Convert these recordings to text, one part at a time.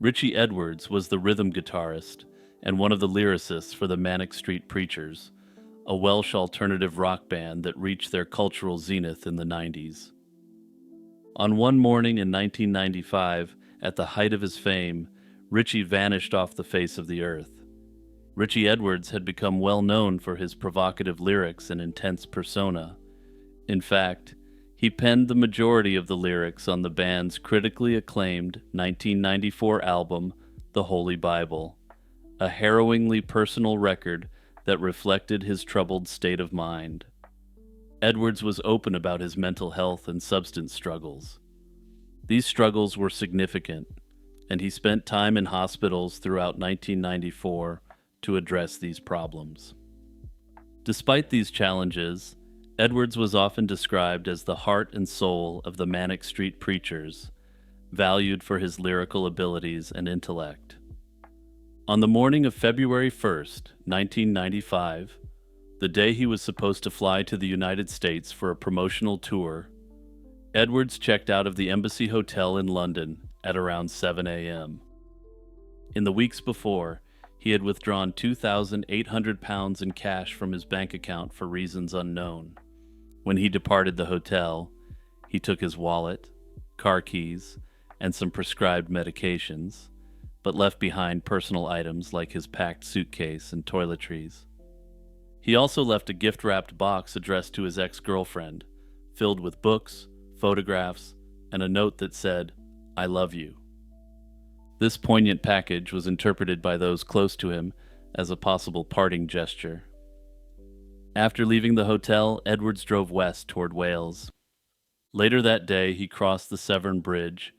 Richie Edwards was the rhythm guitarist and one of the lyricists for the Manic Street Preachers, a Welsh alternative rock band that reached their cultural zenith in the 90s. On one morning in 1995, at the height of his fame, Richie vanished off the face of the earth. Richie Edwards had become well known for his provocative lyrics and intense persona. In fact, he penned the majority of the lyrics on the band's critically acclaimed 1994 album, The Holy Bible, a harrowingly personal record that reflected his troubled state of mind. Edwards was open about his mental health and substance struggles. These struggles were significant, and he spent time in hospitals throughout 1994 to address these problems. Despite these challenges, Edwards was often described as the heart and soul of the Manic Street Preachers, valued for his lyrical abilities and intellect. On the morning of February 1st, 1995, the day he was supposed to fly to the United States for a promotional tour, Edwards checked out of the Embassy Hotel in London at around 7 a.m. In the weeks before, he had withdrawn £2,800 in cash from his bank account for reasons unknown. When he departed the hotel, he took his wallet, car keys, and some prescribed medications, but left behind personal items like his packed suitcase and toiletries. He also left a gift-wrapped box addressed to his ex-girlfriend, filled with books, photographs, and a note that said, "I love you." This poignant package was interpreted by those close to him as a possible parting gesture. After leaving the hotel, Edwards drove west toward Wales. Later that day, he crossed the Severn Bridge,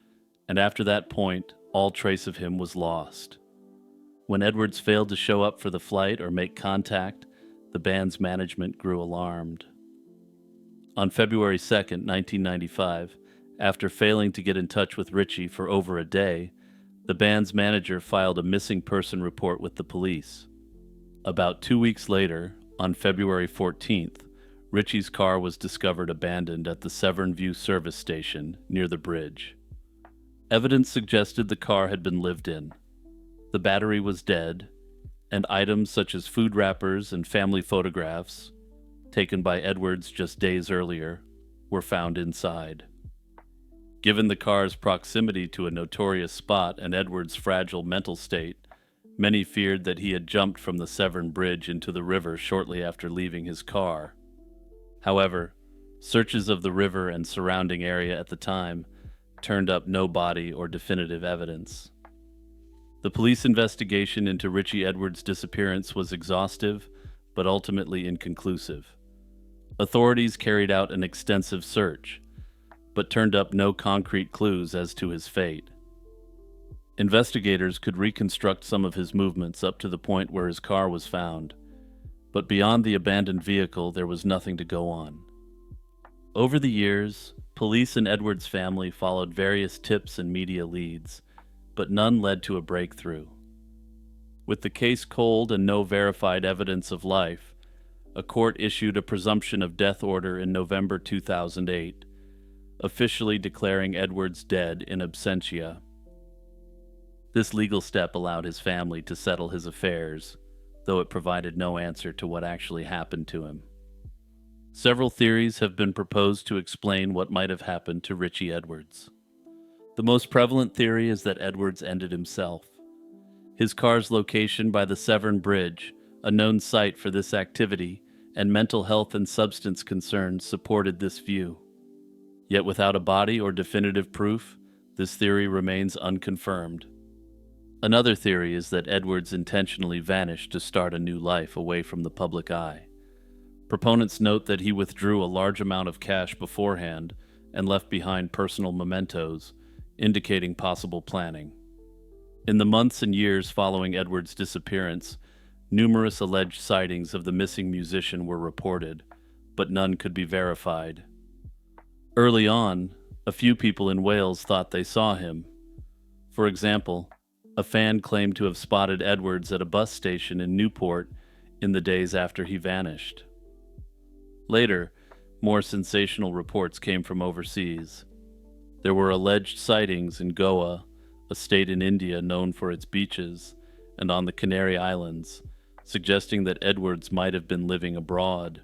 and after that point, all trace of him was lost. When Edwards failed to show up for the flight or make contact, the band's management grew alarmed. On February 2nd, 1995, after failing to get in touch with Richie for over a day, the band's manager filed a missing person report with the police. About 2 weeks later, on February 14th, Richie's car was discovered abandoned at the Severn View service station near the bridge. Evidence suggested the car had been lived in. The battery was dead, and items such as food wrappers and family photographs, taken by Edwards just days earlier, were found inside. Given the car's proximity to a notorious spot and Edwards' fragile mental state, many feared that he had jumped from the Severn Bridge into the river shortly after leaving his car. However, searches of the river and surrounding area at the time turned up no body or definitive evidence. The police investigation into Richie Edwards' disappearance was exhaustive, but ultimately inconclusive. Authorities carried out an extensive search, but turned up no concrete clues as to his fate. Investigators could reconstruct some of his movements up to the point where his car was found, but beyond the abandoned vehicle there was nothing to go on. Over the years, police and Edwards' family followed various tips and media leads, but none led to a breakthrough. With the case cold and no verified evidence of life, a court issued a presumption of death order in November 2008, officially declaring Edwards dead in absentia. This legal step allowed his family to settle his affairs, though it provided no answer to what actually happened to him. Several theories have been proposed to explain what might have happened to Richie Edwards. The most prevalent theory is that Edwards ended himself. His car's location by the Severn Bridge, a known site for this activity, and mental health and substance concerns supported this view. Yet without a body or definitive proof, this theory remains unconfirmed. Another theory is that Edwards intentionally vanished to start a new life away from the public eye. Proponents note that he withdrew a large amount of cash beforehand and left behind personal mementos, indicating possible planning. In the months and years following Edwards' disappearance, numerous alleged sightings of the missing musician were reported, but none could be verified. Early on, a few people in Wales thought they saw him. For example, a fan claimed to have spotted Edwards at a bus station in Newport in the days after he vanished. Later, more sensational reports came from overseas. There were alleged sightings in Goa, a state in India known for its beaches, and on the Canary Islands, suggesting that Edwards might have been living abroad.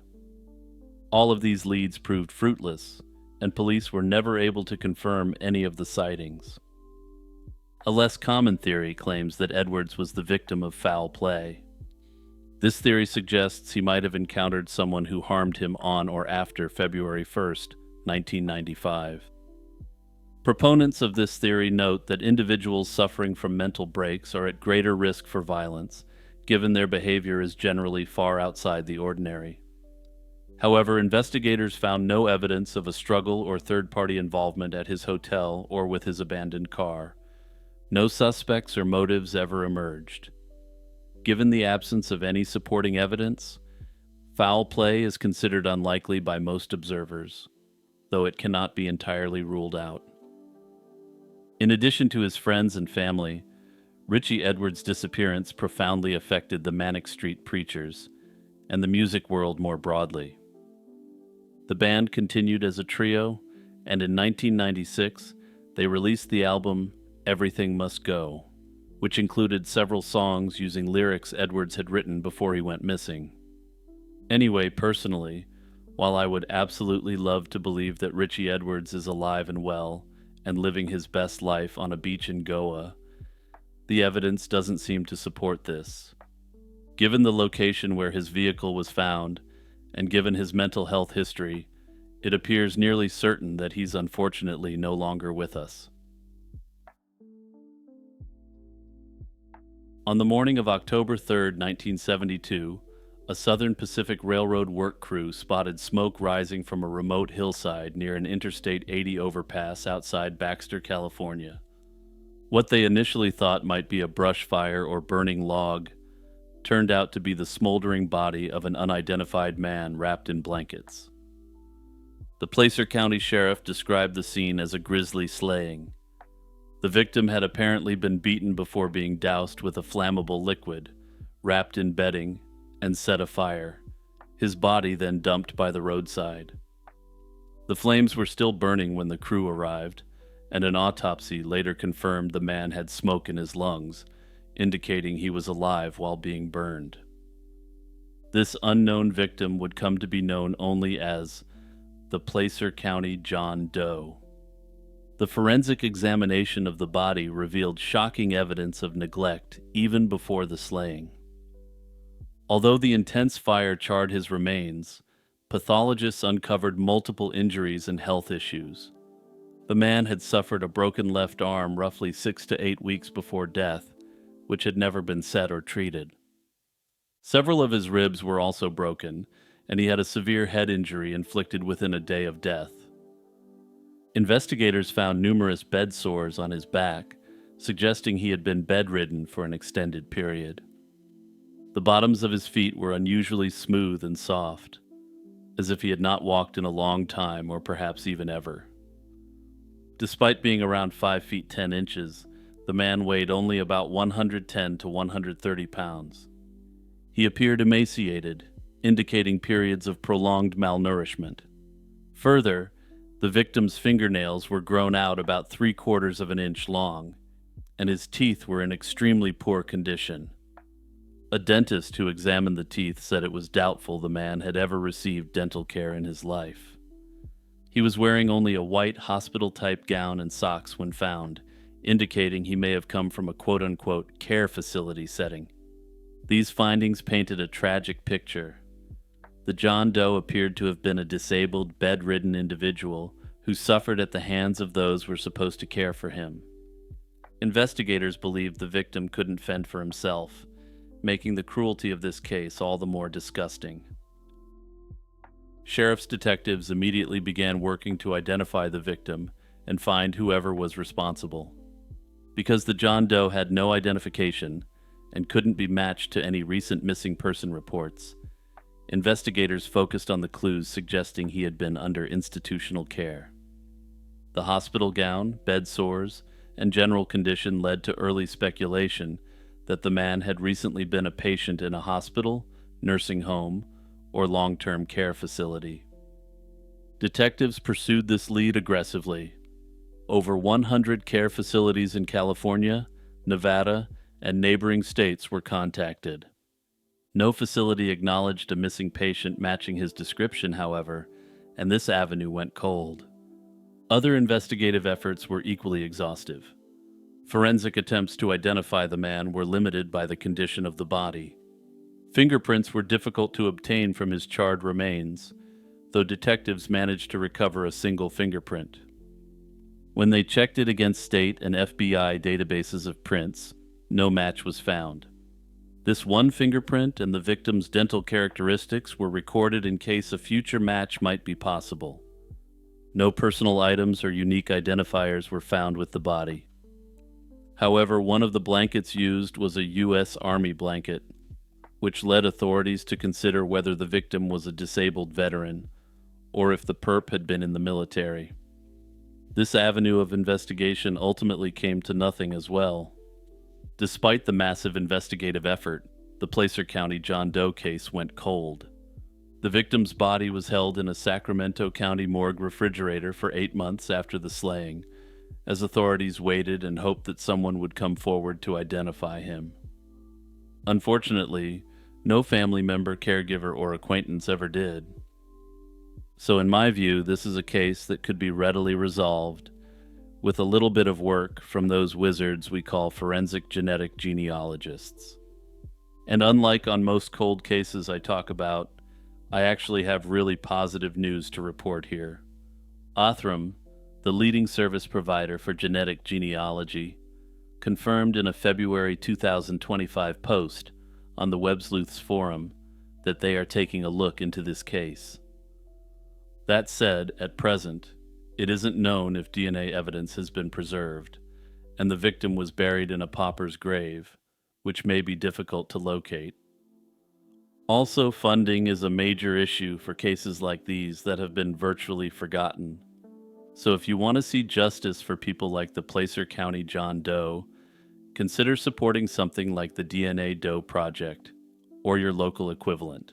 All of these leads proved fruitless, and police were never able to confirm any of the sightings. A less common theory claims that Edwards was the victim of foul play. This theory suggests he might have encountered someone who harmed him on or after February 1st, 1995. Proponents of this theory note that individuals suffering from mental breaks are at greater risk for violence, given their behavior is generally far outside the ordinary. However, investigators found no evidence of a struggle or third-party involvement at his hotel or with his abandoned car. No suspects or motives ever emerged. Given the absence of any supporting evidence, foul play is considered unlikely by most observers, though it cannot be entirely ruled out. In addition to his friends and family, Richie Edwards' disappearance profoundly affected the Manic Street Preachers and the music world more broadly. The band continued as a trio, and in 1996, they released the album Everything Must Go, which included several songs using lyrics Edwards had written before he went missing. Anyway, personally, while I would absolutely love to believe that Richie Edwards is alive and well and living his best life on a beach in Goa, the evidence doesn't seem to support this. Given the location where his vehicle was found, and given his mental health history, it appears nearly certain that he's unfortunately no longer with us. On the morning of October 3, 1972, a Southern Pacific Railroad work crew spotted smoke rising from a remote hillside near an Interstate 80 overpass outside Baxter, California. What they initially thought might be a brush fire or burning log turned out to be the smoldering body of an unidentified man wrapped in blankets. The Placer County Sheriff described the scene as a grisly slaying. The victim had apparently been beaten before being doused with a flammable liquid, wrapped in bedding, and set afire, his body then dumped by the roadside. The flames were still burning when the crew arrived, and an autopsy later confirmed the man had smoke in his lungs, indicating he was alive while being burned. This unknown victim would come to be known only as the Placer County John Doe. The forensic examination of the body revealed shocking evidence of neglect even before the slaying. Although the intense fire charred his remains, pathologists uncovered multiple injuries and health issues. The man had suffered a broken left arm roughly 6 to 8 weeks before death, which had never been set or treated. Several of his ribs were also broken, and he had a severe head injury inflicted within a day of death. Investigators found numerous bed sores on his back, suggesting he had been bedridden for an extended period. The bottoms of his feet were unusually smooth and soft, as if he had not walked in a long time or perhaps even ever. Despite being around 5 feet 10 inches, the man weighed only about 110 to 130 pounds. He appeared emaciated, indicating periods of prolonged malnourishment. Further, the victim's fingernails were grown out about 3/4 of an inch long, and his teeth were in extremely poor condition. A dentist who examined the teeth said it was doubtful the man had ever received dental care in his life. He was wearing only a white hospital-type gown and socks when found, indicating he may have come from a quote-unquote care facility setting. These findings painted a tragic picture. The John Doe appeared to have been a disabled, bedridden individual who suffered at the hands of those who were supposed to care for him. Investigators believed the victim couldn't fend for himself, making the cruelty of this case all the more disgusting. Sheriff's detectives immediately began working to identify the victim and find whoever was responsible. Because the John Doe had no identification and couldn't be matched to any recent missing person reports, investigators focused on the clues suggesting he had been under institutional care. The hospital gown, bed sores, and general condition led to early speculation that the man had recently been a patient in a hospital, nursing home, or long-term care facility. Detectives pursued this lead aggressively. over 100 care facilities in California, Nevada, and neighboring states were contacted. No facility acknowledged a missing patient matching his description, however, and this avenue went cold. Other investigative efforts were equally exhaustive. Forensic attempts to identify the man were limited by the condition of the body. Fingerprints were difficult to obtain from his charred remains, though detectives managed to recover a single fingerprint. When they checked it against state and FBI databases of prints, no match was found. This one fingerprint and the victim's dental characteristics were recorded in case a future match might be possible. No personal items or unique identifiers were found with the body. However, one of the blankets used was a U.S. Army blanket, which led authorities to consider whether the victim was a disabled veteran or if the perp had been in the military. This avenue of investigation ultimately came to nothing as well. Despite the massive investigative effort, the Placer County John Doe case went cold. The victim's body was held in a Sacramento County morgue refrigerator for 8 months after the slaying, as authorities waited and hoped that someone would come forward to identify him. Unfortunately, no family member, caregiver, or acquaintance ever did. So in my view, this is a case that could be readily resolved with a little bit of work from those wizards we call forensic genetic genealogists. And unlike on most cold cases I talk about, I actually have really positive news to report here. Othram, the leading service provider for genetic genealogy, confirmed in a February 2025 post on the Websleuths forum that they are taking a look into this case. That said, at present, it isn't known if DNA evidence has been preserved, and the victim was buried in a pauper's grave, which may be difficult to locate. Also, funding is a major issue for cases like these that have been virtually forgotten. So if you want to see justice for people like the Placer County John Doe, consider supporting something like the DNA Doe Project or your local equivalent.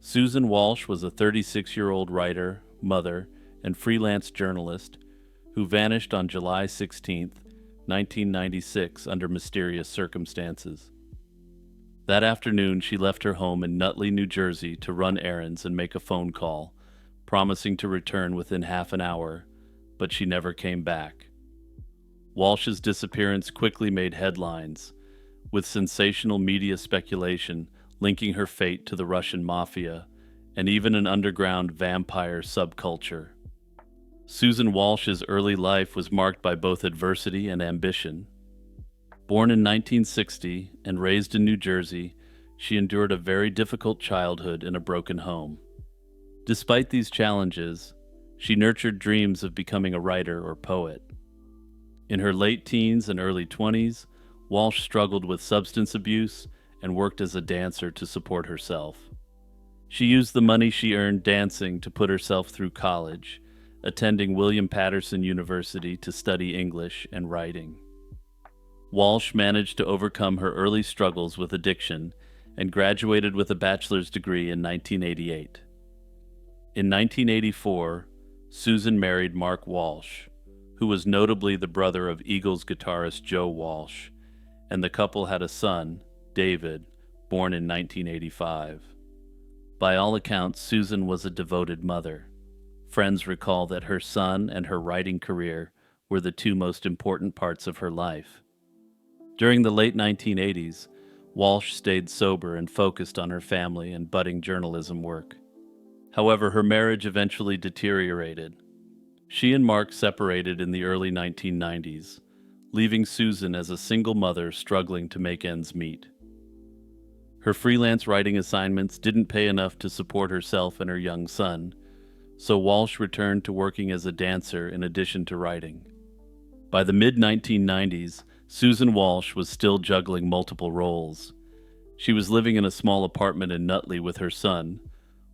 Susan Walsh was a 36-year-old writer, mother, and freelance journalist who vanished on July 16, 1996 under mysterious circumstances. That afternoon, she left her home in Nutley, New Jersey to run errands and make a phone call, promising to return within half an hour, but she never came back. Walsh's disappearance quickly made headlines, with sensational media speculation linking her fate to the Russian mafia and even an underground vampire subculture. Susan Walsh's early life was marked by both adversity and ambition. Born in 1960 and raised in New Jersey, she endured a very difficult childhood in a broken home. Despite these challenges, she nurtured dreams of becoming a writer or poet. In her late teens and early 20s, Walsh struggled with substance abuse and worked as a dancer to support herself. She used the money she earned dancing to put herself through college, attending William Patterson University to study English and writing. Walsh managed to overcome her early struggles with addiction and graduated with a bachelor's degree in 1988. In 1984, Susan married Mark Walsh, who was notably the brother of Eagles guitarist Joe Walsh, and the couple had a son, David, born in 1985. By all accounts, Susan was a devoted mother. Friends recall that her son and her writing career were the two most important parts of her life. During the late 1980s, Walsh stayed sober and focused on her family and budding journalism work. However, her marriage eventually deteriorated. She and Mark separated in the early 1990s, leaving Susan as a single mother struggling to make ends meet. Her freelance writing assignments didn't pay enough to support herself and her young son, so Walsh returned to working as a dancer in addition to writing. By the mid-1990s, Susan Walsh was still juggling multiple roles. She was living in a small apartment in Nutley with her son,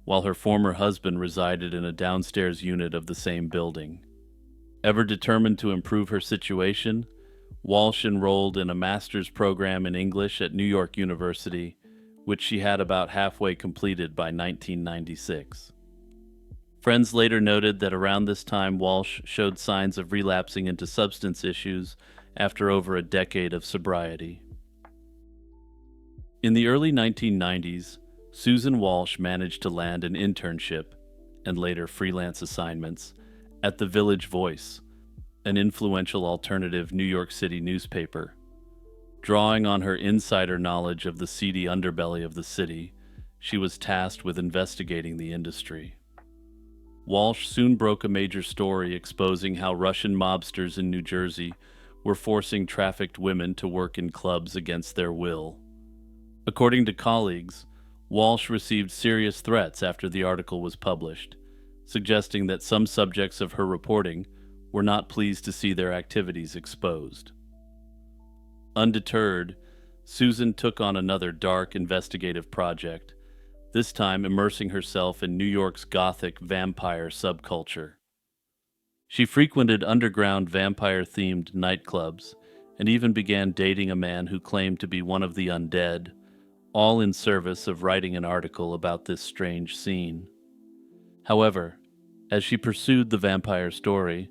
while her former husband resided in a downstairs unit of the same building. Ever determined to improve her situation, Walsh enrolled in a master's program in English at New York University, which she had about halfway completed by 1996. Friends later noted that around this time Walsh showed signs of relapsing into substance issues after over a decade of sobriety. In the early 1990s, Susan Walsh managed to land an internship, and later freelance assignments, at the Village Voice, an influential alternative New York City newspaper. Drawing on her insider knowledge of the seedy underbelly of the city, she was tasked with investigating the industry. Walsh soon broke a major story exposing how Russian mobsters in New Jersey were forcing trafficked women to work in clubs against their will. According to colleagues, Walsh received serious threats after the article was published, suggesting that some subjects of her reporting were not pleased to see their activities exposed. Undeterred, Susan took on another dark investigative project, this time immersing herself in New York's gothic vampire subculture. She frequented underground vampire-themed nightclubs and even began dating a man who claimed to be one of the undead, all in service of writing an article about this strange scene. However, as she pursued the vampire story,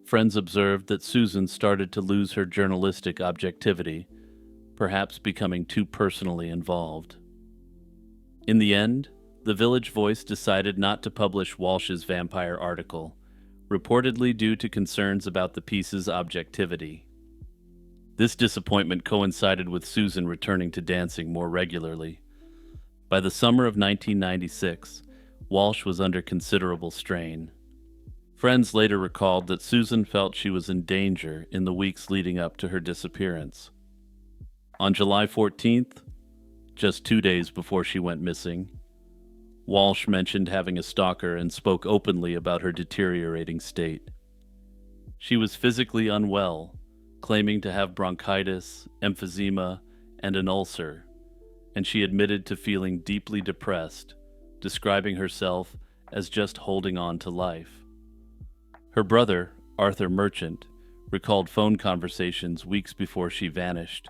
friends observed that Susan started to lose her journalistic objectivity, perhaps becoming too personally involved. In the end, the Village Voice decided not to publish Walsh's vampire article, reportedly due to concerns about the piece's objectivity. This disappointment coincided with Susan returning to dancing more regularly. By the summer of 1996, Walsh was under considerable strain. Friends later recalled that Susan felt she was in danger in the weeks leading up to her disappearance. On July 14th, just 2 days before she went missing, Walsh mentioned having a stalker and spoke openly about her deteriorating state. She was physically unwell, claiming to have bronchitis, emphysema, and an ulcer, and she admitted to feeling deeply depressed, describing herself as just holding on to life. Her brother, Arthur Merchant, recalled phone conversations weeks before she vanished,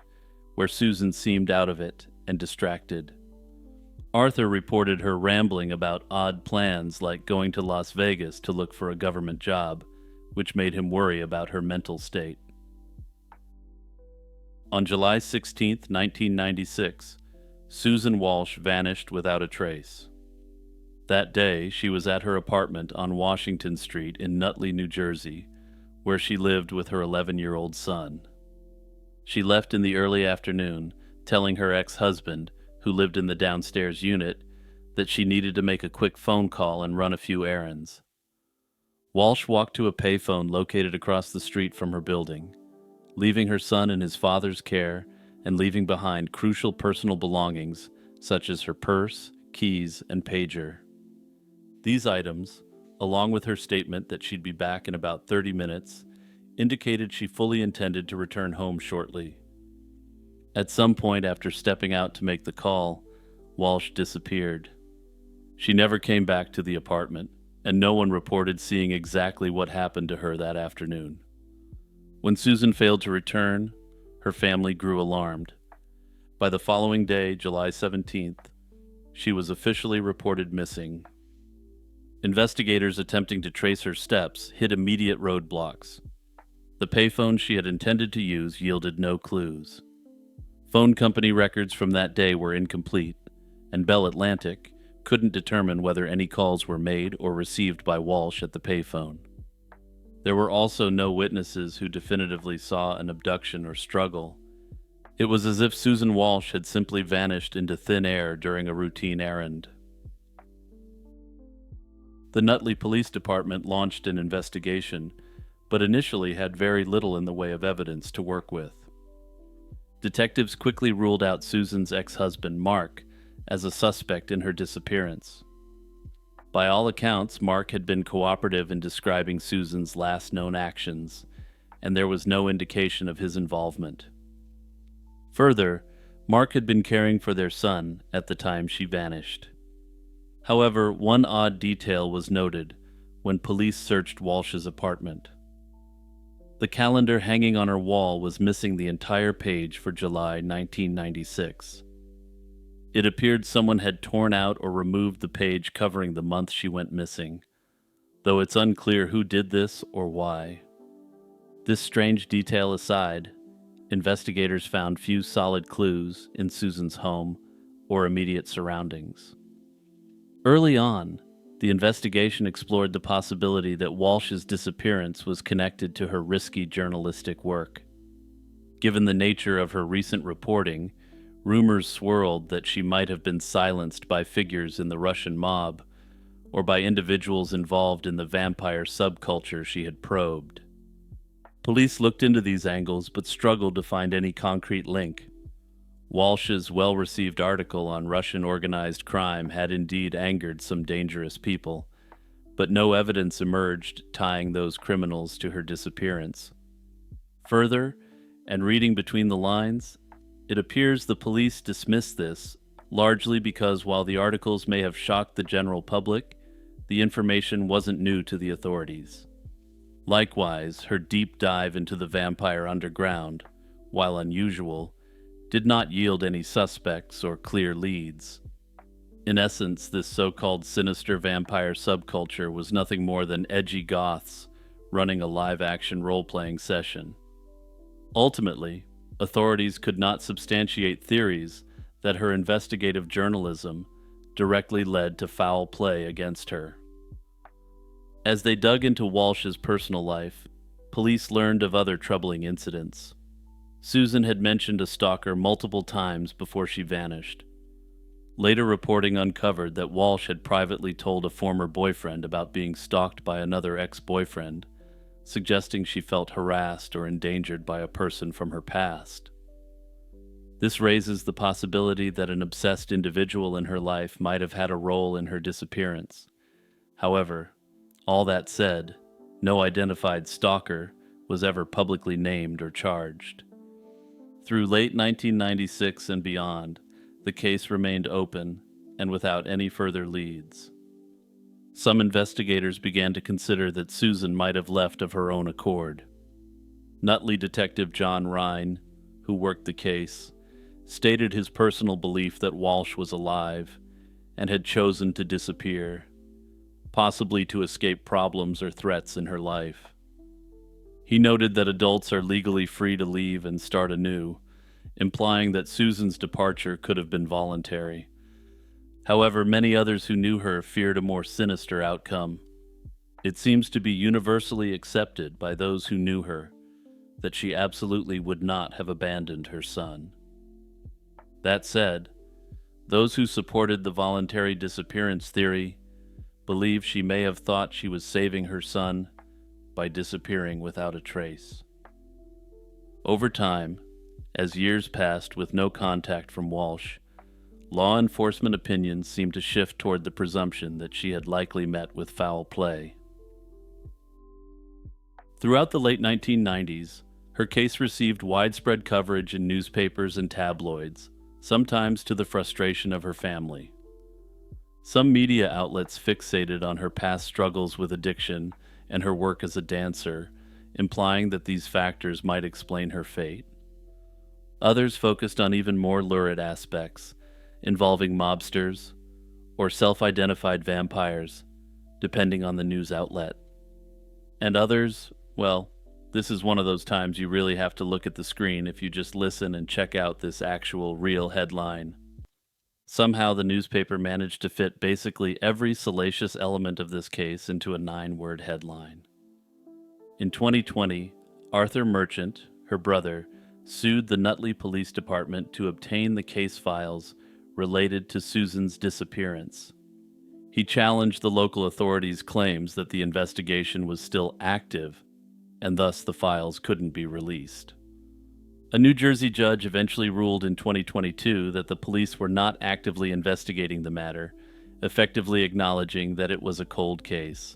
where Susan seemed out of it and distracted. Arthur reported her rambling about odd plans like going to Las Vegas to look for a government job, which made him worry about her mental state. On July 16, 1996, Susan Walsh vanished without a trace. That day, she was at her apartment on Washington Street in Nutley, New Jersey, where she lived with her 11-year-old son. She left in the early afternoon, telling her ex-husband, who lived in the downstairs unit, that she needed to make a quick phone call and run a few errands. Walsh walked to a payphone located across the street from her building, leaving her son in his father's care and leaving behind crucial personal belongings such as her purse, keys, and pager. These items, along with her statement that she'd be back in about 30 minutes, indicated she fully intended to return home shortly. At some point after stepping out to make the call, Walsh disappeared. She never came back to the apartment, and no one reported seeing exactly what happened to her that afternoon. When Susan failed to return, her family grew alarmed. By the following day, July 17th, she was officially reported missing. Investigators attempting to trace her steps hit immediate roadblocks. The payphone she had intended to use yielded no clues. Phone company records from that day were incomplete, and Bell Atlantic couldn't determine whether any calls were made or received by Walsh at the payphone. There were also no witnesses who definitively saw an abduction or struggle. It was as if Susan Walsh had simply vanished into thin air during a routine errand. The Nutley Police Department launched an investigation, but initially had very little in the way of evidence to work with. Detectives quickly ruled out Susan's ex-husband, Mark, as a suspect in her disappearance. By all accounts, Mark had been cooperative in describing Susan's last known actions, and there was no indication of his involvement. Further, Mark had been caring for their son at the time she vanished. However, one odd detail was noted when police searched Walsh's apartment. The calendar hanging on her wall was missing the entire page for July 1996. It appeared someone had torn out or removed the page covering the month she went missing. though it's unclear who did this or why. This strange detail aside, investigators found few solid clues in Susan's home or immediate surroundings. Early on, the investigation explored the possibility that Walsh's disappearance was connected to her risky journalistic work. Given the nature of her recent reporting, rumors swirled that she might have been silenced by figures in the Russian mob or by individuals involved in the vampire subculture she had probed. Police looked into these angles but struggled to find any concrete link. Walsh's well-received article on Russian organized crime had indeed angered some dangerous people, but no evidence emerged tying those criminals to her disappearance. Further, and reading between the lines, it appears the police dismissed this, largely because while the articles may have shocked the general public, the information wasn't new to the authorities. Likewise, her deep dive into the vampire underground, while unusual, did not yield any suspects or clear leads. In essence, this so-called sinister vampire subculture was nothing more than edgy goths running a live-action role-playing session. Ultimately, authorities could not substantiate theories that her investigative journalism directly led to foul play against her. As they dug into Walsh's personal life, police learned of other troubling incidents. Susan had mentioned a stalker multiple times before she vanished. Later reporting uncovered that Walsh had privately told a former boyfriend about being stalked by another ex-boyfriend, suggesting she felt harassed or endangered by a person from her past. This raises the possibility that an obsessed individual in her life might have had a role in her disappearance. However, all that said, no identified stalker was ever publicly named or charged. Through late 1996 and beyond, the case remained open and without any further leads. Some investigators began to consider that Susan might have left of her own accord. Nutley detective John Rhine, who worked the case, stated his personal belief that Walsh was alive and had chosen to disappear, possibly to escape problems or threats in her life. He noted that adults are legally free to leave and start anew, implying that Susan's departure could have been voluntary. However, many others who knew her feared a more sinister outcome. It seems to be universally accepted by those who knew her that she absolutely would not have abandoned her son. That said, those who supported the voluntary disappearance theory believe she may have thought she was saving her son by disappearing without a trace. Over time, as years passed with no contact from Walsh, law enforcement opinions seemed to shift toward the presumption that she had likely met with foul play. Throughout the late 1990s, her case received widespread coverage in newspapers and tabloids, sometimes to the frustration of her family. Some media outlets fixated on her past struggles with addiction and her work as a dancer, implying that these factors might explain her fate. Others focused on even more lurid aspects, involving mobsters or self-identified vampires, depending on the news outlet. And others, well, this is one of those times you really have to look at the screen if you just listen and check out this actual real headline. Somehow the newspaper managed to fit basically every salacious element of this case into a 9-word headline. In 2020, Arthur Merchant, her brother, sued the Nutley Police Department to obtain the case files related to Susan's disappearance. He challenged the local authorities' claims that the investigation was still active, and thus the files couldn't be released. A New Jersey judge eventually ruled in 2022 that the police were not actively investigating the matter, effectively acknowledging that it was a cold case.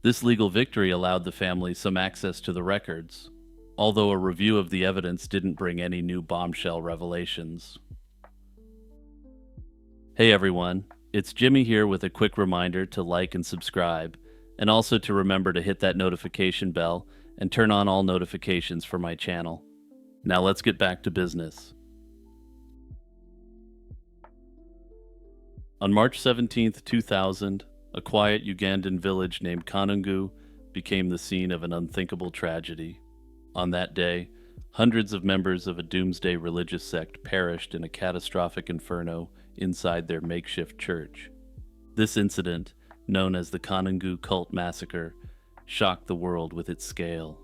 This legal victory allowed the family some access to the records, although a review of the evidence didn't bring any new bombshell revelations. Hey everyone, it's Jimmy here with a quick reminder to like and subscribe, and also to remember to hit that notification bell and turn on all notifications for my channel. Now let's get back to business. On March 17, 2000, A quiet Ugandan village named Kanungu became the scene of an unthinkable tragedy. On that day, hundreds of members of a doomsday religious sect perished in a catastrophic inferno inside their makeshift church. This incident, known as the Kanungu Cult Massacre, shocked the world with its scale.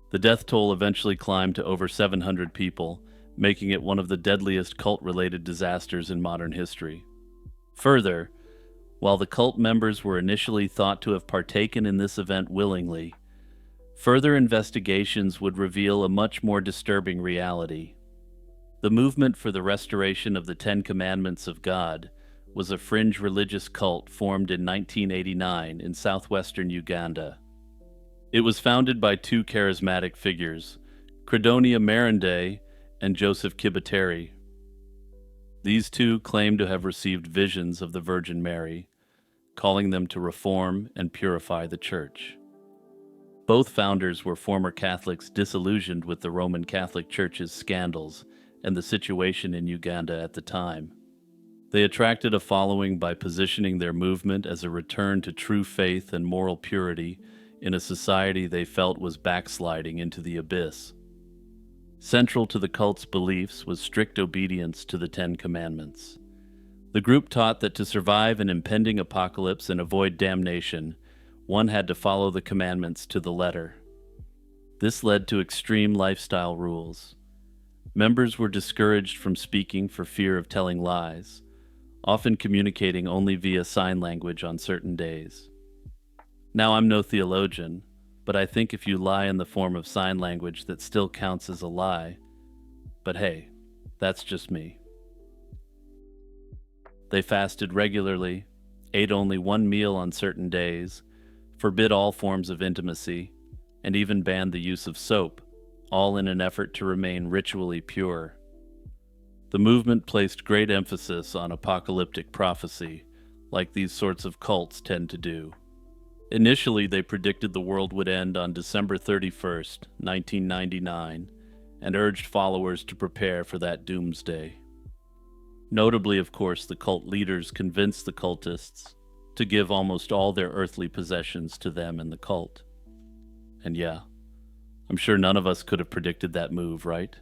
The death toll eventually climbed to over 700 people, making it one of the deadliest cult-related disasters in modern history. Further, while the cult members were initially thought to have partaken in this event willingly, further investigations would reveal a much more disturbing reality. The movement for the restoration of the Ten Commandments of God was a fringe religious cult formed in 1989 in southwestern Uganda. It was founded by two charismatic figures, Credonia Marende and Joseph Kibateri. These two claimed to have received visions of the Virgin Mary, calling them to reform and purify the Church. Both founders were former Catholics disillusioned with the Roman Catholic Church's scandals and the situation in Uganda at the time. They attracted a following by positioning their movement as a return to true faith and moral purity in a society they felt was backsliding into the abyss. Central to the cult's beliefs was strict obedience to the Ten Commandments. The group taught that to survive an impending apocalypse and avoid damnation, one had to follow the commandments to the letter. This led to extreme lifestyle rules. Members were discouraged from speaking for fear of telling lies, often communicating only via sign language on certain days. Now, I'm no theologian, but I think if you lie in the form of sign language, that still counts as a lie. But hey, that's just me. They fasted regularly, ate only one meal on certain days, forbid all forms of intimacy, and even banned the use of soap, all in an effort to remain ritually pure. The movement placed great emphasis on apocalyptic prophecy, like these sorts of cults tend to do. Initially, they predicted the world would end on December 31st, 1999, and urged followers to prepare for that doomsday. Notably, of course, the cult leaders convinced the cultists to give almost all their earthly possessions to them and the cult. And yeah, I'm sure none of us could have predicted that move, right?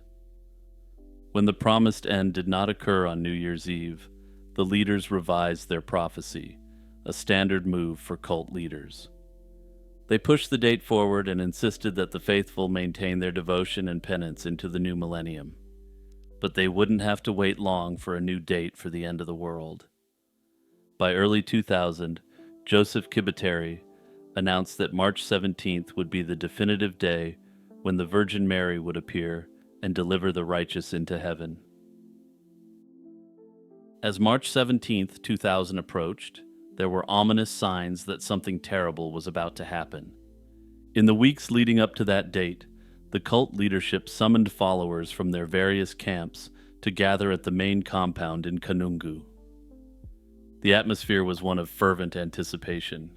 When the promised end did not occur on New Year's Eve, the leaders revised their prophecy, a standard move for cult leaders. They pushed the date forward and insisted that the faithful maintain their devotion and penance into the new millennium. But they wouldn't have to wait long for a new date for the end of the world. By early 2000, Joseph Kibateri announced that March 17th would be the definitive day when the Virgin Mary would appear and deliver the righteous into heaven. As March 17th, 2000 approached, there were ominous signs that something terrible was about to happen. In the weeks leading up to that date, the cult leadership summoned followers from their various camps to gather at the main compound in Kanungu. The atmosphere was one of fervent anticipation.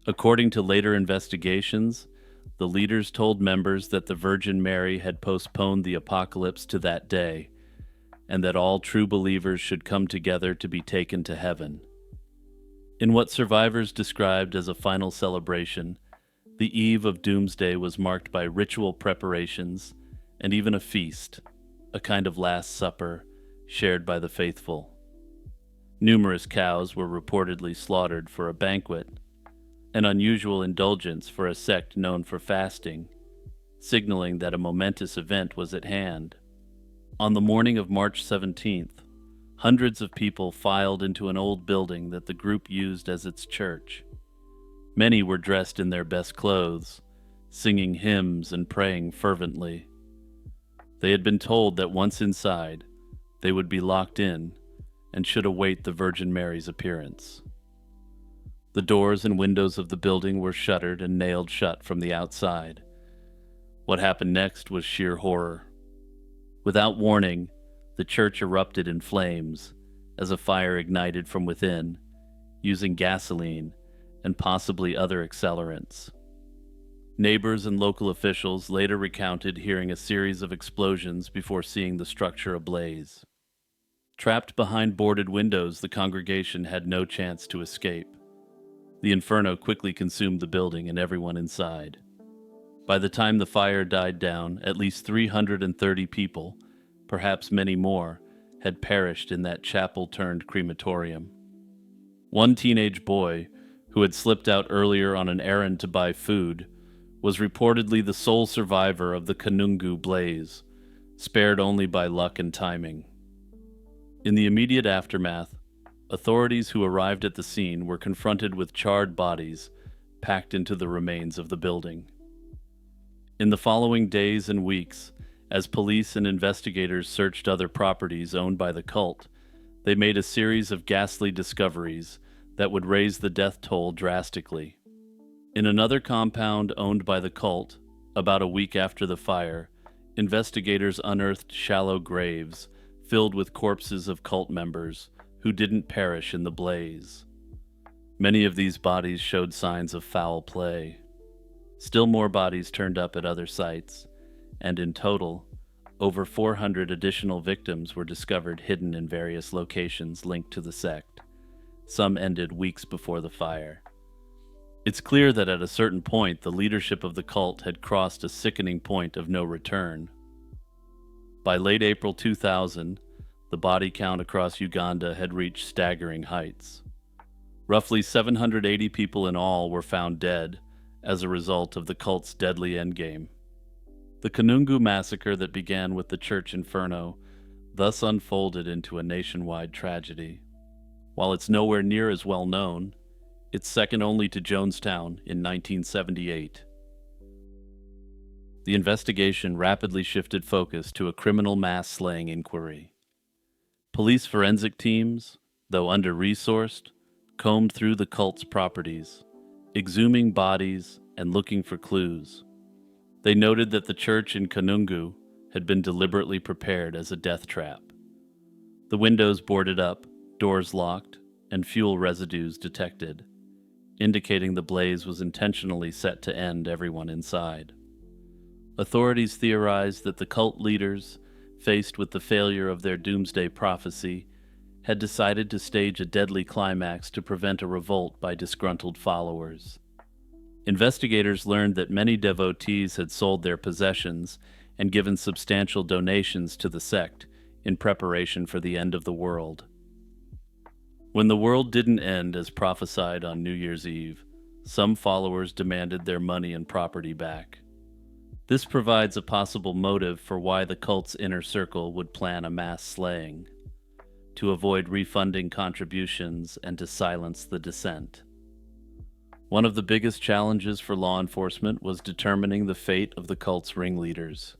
According to later investigations, the leaders told members that the Virgin Mary had postponed the apocalypse to that day, and that all true believers should come together to be taken to heaven. In what survivors described as a final celebration, the eve of Doomsday was marked by ritual preparations and even a feast, a kind of Last Supper, shared by the faithful. Numerous cows were reportedly slaughtered for a banquet, an unusual indulgence for a sect known for fasting, signaling that a momentous event was at hand. On the morning of March 17th, hundreds of people filed into an old building that the group used as its church. Many were dressed in their best clothes, singing hymns and praying fervently. They had been told that once inside, they would be locked in and should await the Virgin Mary's appearance. The doors and windows of the building were shuttered and nailed shut from the outside. What happened next was sheer horror. Without warning, the church erupted in flames as a fire ignited from within, using gasoline and possibly other accelerants. Neighbors and local officials later recounted hearing a series of explosions before seeing the structure ablaze. Trapped behind boarded windows, the congregation had no chance to escape. The inferno quickly consumed the building and everyone inside. By the time the fire died down, at least 330 people, perhaps many more, had perished in that chapel-turned-crematorium. One teenage boy, who had slipped out earlier on an errand to buy food, was reportedly the sole survivor of the Kanungu blaze, spared only by luck and timing. In the immediate aftermath, authorities who arrived at the scene were confronted with charred bodies packed into the remains of the building. In the following days and weeks, as police and investigators searched other properties owned by the cult, they made a series of ghastly discoveries that would raise the death toll drastically. In another compound owned by the cult, about a week after the fire, investigators unearthed shallow graves filled with corpses of cult members who didn't perish in the blaze. Many of these bodies showed signs of foul play. Still more bodies turned up at other sites, and in total, over 400 additional victims were discovered hidden in various locations linked to the sect. Some ended weeks before the fire. It's clear that at a certain point, the leadership of the cult had crossed a sickening point of no return. By late April 2000, the body count across Uganda had reached staggering heights. Roughly 780 people in all were found dead as a result of the cult's deadly endgame. The Kanungu massacre that began with the church inferno thus unfolded into a nationwide tragedy. While it's nowhere near as well known, it's second only to Jonestown in 1978. The investigation rapidly shifted focus to a criminal mass slaying inquiry. Police forensic teams, though under-resourced, combed through the cult's properties, exhuming bodies and looking for clues. They noted that the church in Kanungu had been deliberately prepared as a death trap. The windows boarded up, doors locked, and fuel residues detected, indicating the blaze was intentionally set to end everyone inside. Authorities theorized that the cult leaders, faced with the failure of their doomsday prophecy, had decided to stage a deadly climax to prevent a revolt by disgruntled followers. Investigators learned that many devotees had sold their possessions and given substantial donations to the sect in preparation for the end of the world. When the world didn't end as prophesied on New Year's Eve, some followers demanded their money and property back. This provides a possible motive for why the cult's inner circle would plan a mass slaying, to avoid refunding contributions and to silence the dissent. One of the biggest challenges for law enforcement was determining the fate of the cult's ringleaders.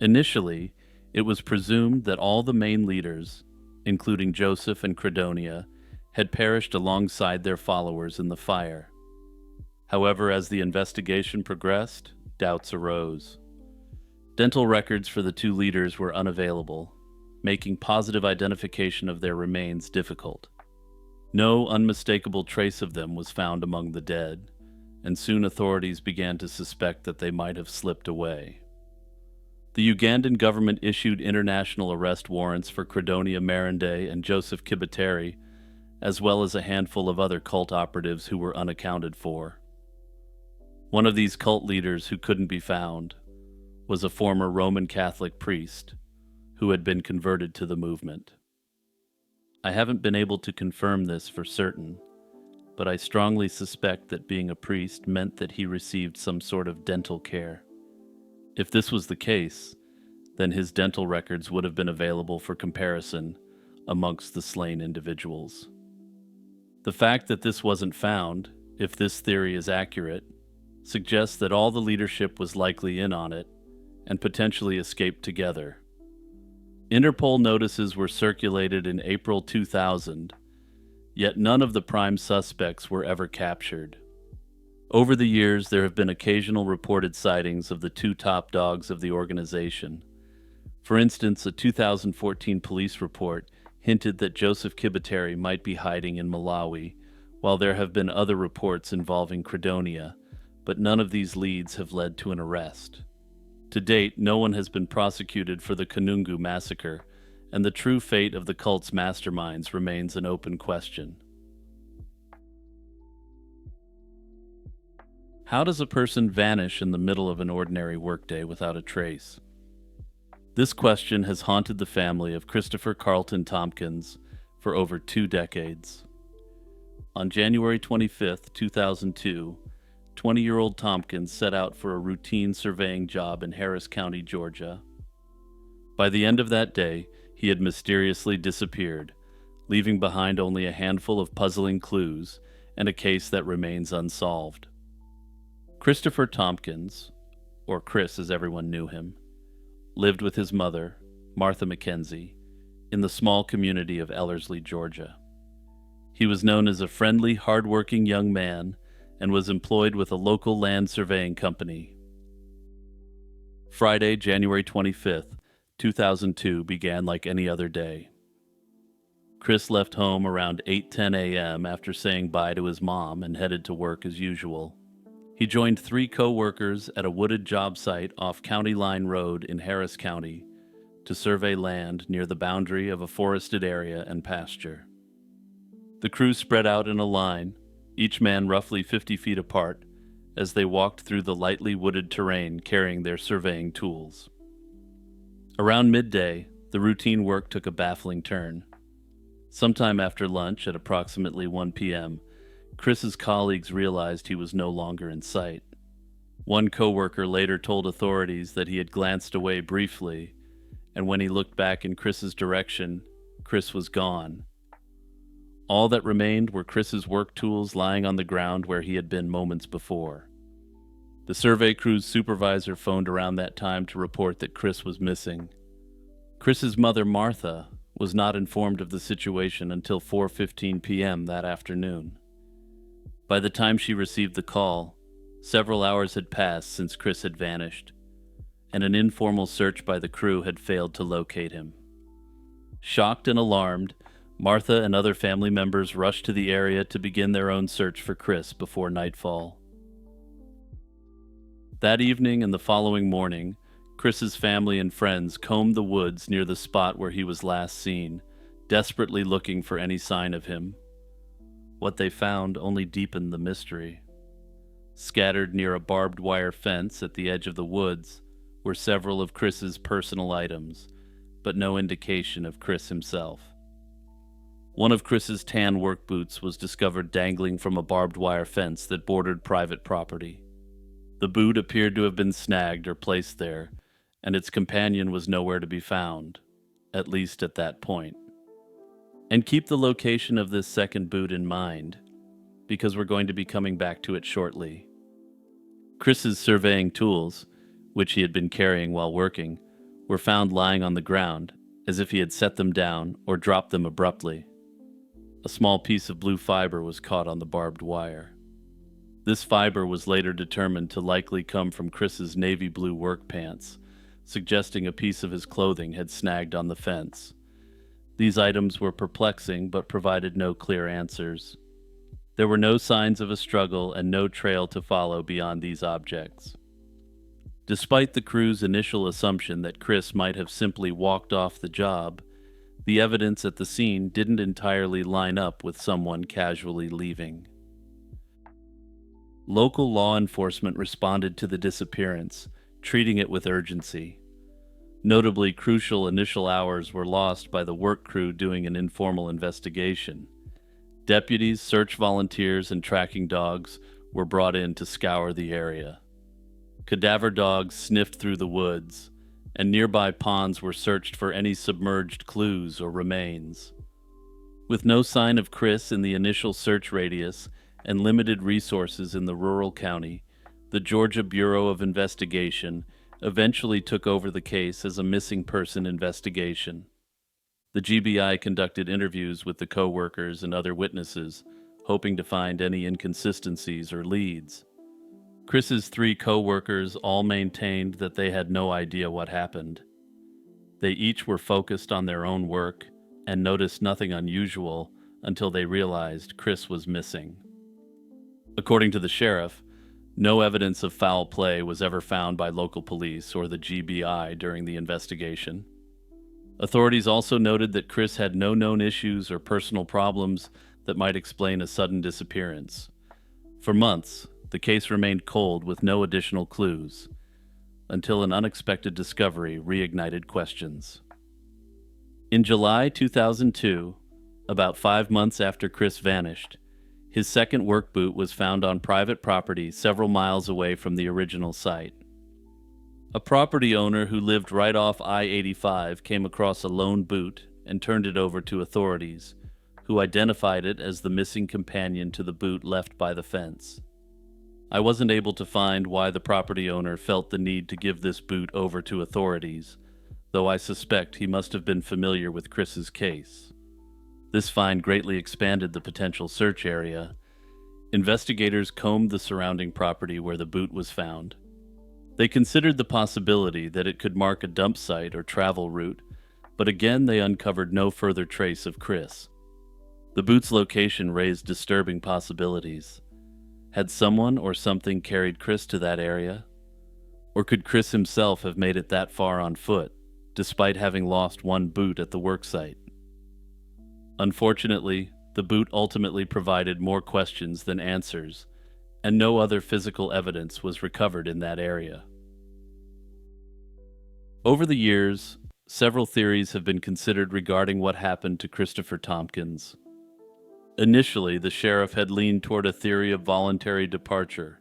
Initially, it was presumed that all the main leaders, including Joseph and Credonia, had perished alongside their followers in the fire. However, as the investigation progressed, doubts arose. Dental records for the two leaders were unavailable, making positive identification of their remains difficult. No unmistakable trace of them was found among the dead, and soon authorities began to suspect that they might have slipped away. The Ugandan government issued international arrest warrants for Credonia Marinde and Joseph Kibateri, as well as a handful of other cult operatives who were unaccounted for. One of these cult leaders who couldn't be found was a former Roman Catholic priest who had been converted to the movement. I haven't been able to confirm this for certain, but I strongly suspect that being a priest meant that he received some sort of dental care. If this was the case, then his dental records would have been available for comparison amongst the slain individuals. The fact that this wasn't found, if this theory is accurate, suggests that all the leadership was likely in on it and potentially escaped together. Interpol notices were circulated in April 2000, yet none of the prime suspects were ever captured. Over the years, there have been occasional reported sightings of the two top dogs of the organization. For instance, a 2014 police report hinted that Joseph Kibateri might be hiding in Malawi, while there have been other reports involving Credonia, but none of these leads have led to an arrest. To date, no one has been prosecuted for the Kanungu massacre, and the true fate of the cult's masterminds remains an open question. How does a person vanish in the middle of an ordinary workday without a trace? This question has haunted the family of Christopher Carlton Tompkins for over 2 decades. On January 25, 2002, 20-year-old Tompkins set out for a routine surveying job in Harris County, Georgia. By the end of that day, he had mysteriously disappeared, leaving behind only a handful of puzzling clues and a case that remains unsolved. Christopher Tompkins, or Chris as everyone knew him, lived with his mother, Martha McKenzie, in the small community of Ellerslie, Georgia. He was known as a friendly, hard-working young man and was employed with a local land surveying company. Friday, January 25th, 2002 began like any other day. Chris left home around 8:10 a.m. after saying bye to his mom and headed to work as usual. He joined 3 co-workers at a wooded job site off County Line Road in Harris County to survey land near the boundary of a forested area and pasture. The crew spread out in a line, each man roughly 50 feet apart, as they walked through the lightly wooded terrain carrying their surveying tools. Around midday, the routine work took a baffling turn. Sometime after lunch at approximately 1 p.m., Chris's colleagues realized he was no longer in sight. One coworker later told authorities that he had glanced away briefly, and when he looked back in Chris's direction, Chris was gone. All that remained were Chris's work tools lying on the ground where he had been moments before. The survey crew's supervisor phoned around that time to report that Chris was missing. Chris's mother, Martha, was not informed of the situation until 4:15 p.m. that afternoon. By the time she received the call, several hours had passed since Chris had vanished, and an informal search by the crew had failed to locate him. Shocked and alarmed, Martha and other family members rushed to the area to begin their own search for Chris before nightfall. That evening and the following morning, Chris's family and friends combed the woods near the spot where he was last seen, desperately looking for any sign of him. What they found only deepened the mystery. Scattered near a barbed wire fence at the edge of the woods were several of Chris's personal items, but no indication of Chris himself. One of Chris's tan work boots was discovered dangling from a barbed wire fence that bordered private property. The boot appeared to have been snagged or placed there, and its companion was nowhere to be found, at least at that point. And keep the location of this second boot in mind, because we're going to be coming back to it shortly. Chris's surveying tools, which he had been carrying while working, were found lying on the ground, as if he had set them down or dropped them abruptly. A small piece of blue fiber was caught on the barbed wire. This fiber was later determined to likely come from Chris's navy blue work pants, suggesting a piece of his clothing had snagged on the fence. These items were perplexing but provided no clear answers. There were no signs of a struggle and no trail to follow beyond these objects. Despite the crew's initial assumption that Chris might have simply walked off the job, the evidence at the scene didn't entirely line up with someone casually leaving. Local law enforcement responded to the disappearance, treating it with urgency. Notably, crucial initial hours were lost by the work crew doing an informal investigation. Deputies, search volunteers, and tracking dogs were brought in to scour the area. Cadaver dogs sniffed through the woods, and nearby ponds were searched for any submerged clues or remains. With no sign of Chris in the initial search radius and limited resources in the rural county, the Georgia Bureau of Investigation eventually took over the case as a missing person investigation. The GBI conducted interviews with the co-workers and other witnesses, hoping to find any inconsistencies or leads. Chris's 3 co-workers all maintained that they had no idea what happened. They each were focused on their own work and noticed nothing unusual until they realized Chris was missing. According to the sheriff, no evidence of foul play was ever found by local police or the GBI during the investigation. Authorities also noted that Chris had no known issues or personal problems that might explain a sudden disappearance. For months, the case remained cold with no additional clues, until an unexpected discovery reignited questions. In July 2002, about 5 months after Chris vanished, his second work boot was found on private property several miles away from the original site. A property owner who lived right off I-85 came across a lone boot and turned it over to authorities, who identified it as the missing companion to the boot left by the fence. I wasn't able to find why the property owner felt the need to give this boot over to authorities, though I suspect he must have been familiar with Chris's case. This find greatly expanded the potential search area. Investigators combed the surrounding property where the boot was found. They considered the possibility that it could mark a dump site or travel route, but again they uncovered no further trace of Chris. The boot's location raised disturbing possibilities. Had someone or something carried Chris to that area? Or could Chris himself have made it that far on foot, despite having lost one boot at the worksite? Unfortunately, the boot ultimately provided more questions than answers, and no other physical evidence was recovered in that area. Over the years, several theories have been considered regarding what happened to Christopher Tompkins. Initially, the sheriff had leaned toward a theory of voluntary departure.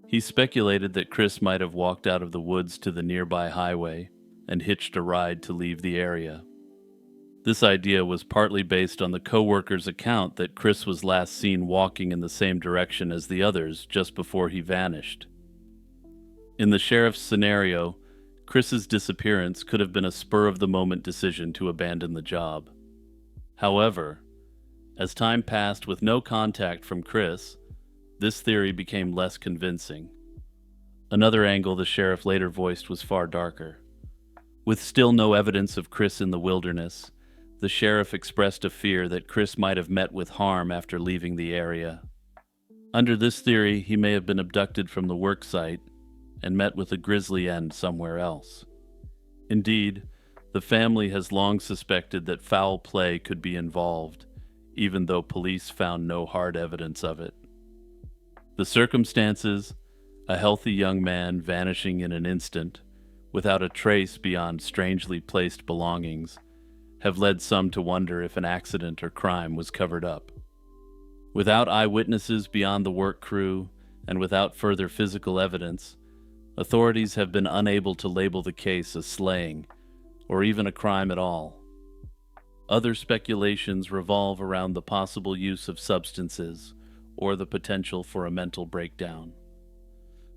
He speculated that Chris might have walked out of the woods to the nearby highway and hitched a ride to leave the area. This idea was partly based on the co-worker's account that Chris was last seen walking in the same direction as the others just before he vanished. In the sheriff's scenario, Chris's disappearance could have been a spur-of-the-moment decision to abandon the job. However, as time passed with no contact from Chris, this theory became less convincing. Another angle the sheriff later voiced was far darker. With still no evidence of Chris in the wilderness, the sheriff expressed a fear that Chris might have met with harm after leaving the area. Under this theory, he may have been abducted from the work site and met with a grisly end somewhere else. Indeed, the family has long suspected that foul play could be involved, even though police found no hard evidence of it. The circumstances, a healthy young man vanishing in an instant, without a trace beyond strangely placed belongings, have led some to wonder if an accident or crime was covered up. Without eyewitnesses beyond the work crew, and without further physical evidence, authorities have been unable to label the case a slaying, or even a crime at all. Other speculations revolve around the possible use of substances, or the potential for a mental breakdown.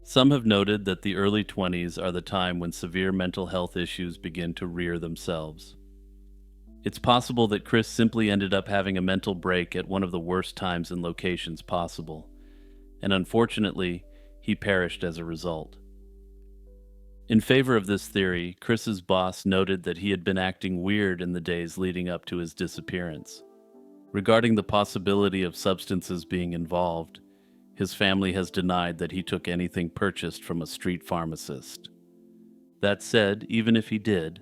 Some have noted that the early 20s are the time when severe mental health issues begin to rear themselves. It's possible that Chris simply ended up having a mental break at one of the worst times and locations possible, and unfortunately, he perished as a result. In favor of this theory, Chris's boss noted that he had been acting weird in the days leading up to his disappearance. Regarding the possibility of substances being involved, his family has denied that he took anything purchased from a street pharmacist. That said, even if he did,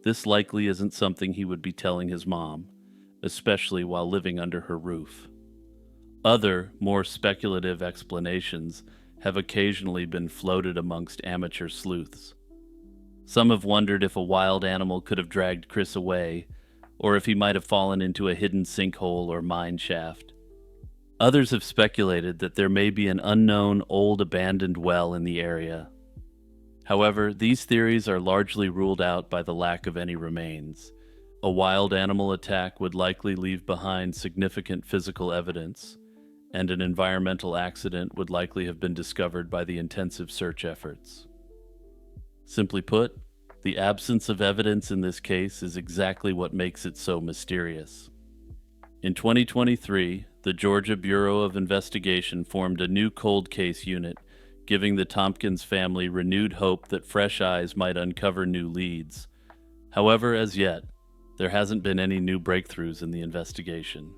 this likely isn't something he would be telling his mom, especially while living under her roof. Other, more speculative explanations have occasionally been floated amongst amateur sleuths. Some have wondered if a wild animal could have dragged Chris away, or if he might have fallen into a hidden sinkhole or mine shaft. Others have speculated that there may be an unknown old abandoned well in the area. However, these theories are largely ruled out by the lack of any remains. A wild animal attack would likely leave behind significant physical evidence, and an environmental accident would likely have been discovered by the intensive search efforts. Simply put, the absence of evidence in this case is exactly what makes it so mysterious. In 2023, the Georgia Bureau of Investigation formed a new cold case unit, giving the Tompkins family renewed hope that fresh eyes might uncover new leads. However, as yet, there hasn't been any new breakthroughs in the investigation.